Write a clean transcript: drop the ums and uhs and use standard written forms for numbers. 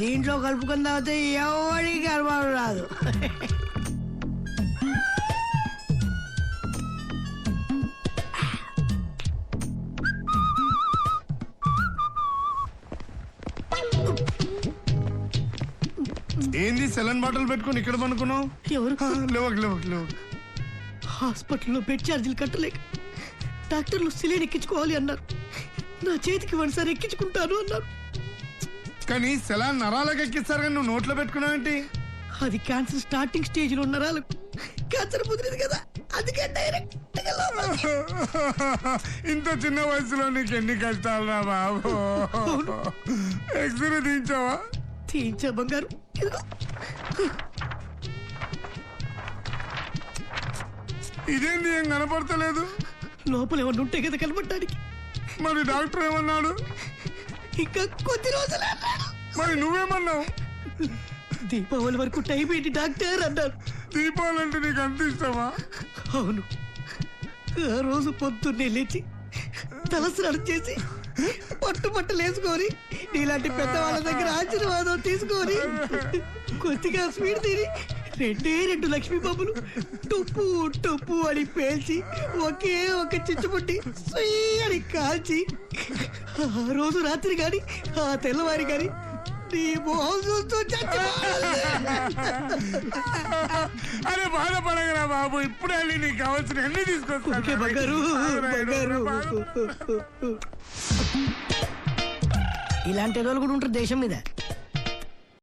దీంట్లో కలుపుకుని తాగితే ఎవరికి అనుభవం రాదు. ఏంది సెలన్ బాటిల్ పెట్టుకుని ఇక్కడ పనుకున్నావు? ఎవరు? లేవు. హాస్పిటల్లో బెడ్ ఛార్జీలు కట్టలేక డాక్టర్లు సిలిండర్ ఎక్కించుకోవాలి అన్నారు. నా చేతికి ఒకసారి ఎక్కించుకుంటాను అన్నారు. కానీ సెలాన్ నరాలకు ఎక్కిస్తారు కానీ నువ్వు నోట్లో పెట్టుకున్నావేంటి? అది క్యాన్సర్ స్టార్టింగ్ స్టేజ్ లో నరాలకు క్యాన్సర్ ముదిరింది కదా, అందుకే డైరెక్ట్. ఇంత చిన్న వయసులో నీకు ఎన్ని కష్టాలు రా బాబు. ఎక్స్రే తీయించావా? తీయించా బంగారు. ఇదేంటి ఏం కనపడతలేదు? లోపల ఏమన్నా ఉంటే కదా కనపడటానికి. మరి డాక్టర్ ఏమన్నాడు? ఇంకా కొద్ది రోజులు అన్నాడు. మరి నువ్వేమన్నావు? దీపావళి వరకు టైం ఏంటి డాక్టర్ అన్నారు. దీపావళి అంటే నీకు అంత ఇష్టమా? అవును. ఆ రోజు పొద్దున్నే లేచి తలస్నానం చేసి పట్టుబట్టలు వేసుకొని నీలాంటి పెద్దవాళ్ళ దగ్గర ఆశీర్వాదం తీసుకొని కొద్దిగా స్వీట్ తిని 2 లక్ష్మీ బాబులు టుప్పు టుప్పు అని పేల్చి ఒకే ఒక చిచ్చుపుట్టి అని కాల్చి ఆ రోజు రాత్రి గాని ఆ తెల్లవారి గాని నీ మొహం చూస్తూ అరే బాధపడగరా బాబు, ఇప్పుడే వెళ్ళి నీకు కావాల్సిన అన్ని తీసుకొస్తా. బంగారు. ఇలాంటి రోజులు కూడా ఉంటారు దేశం మీద.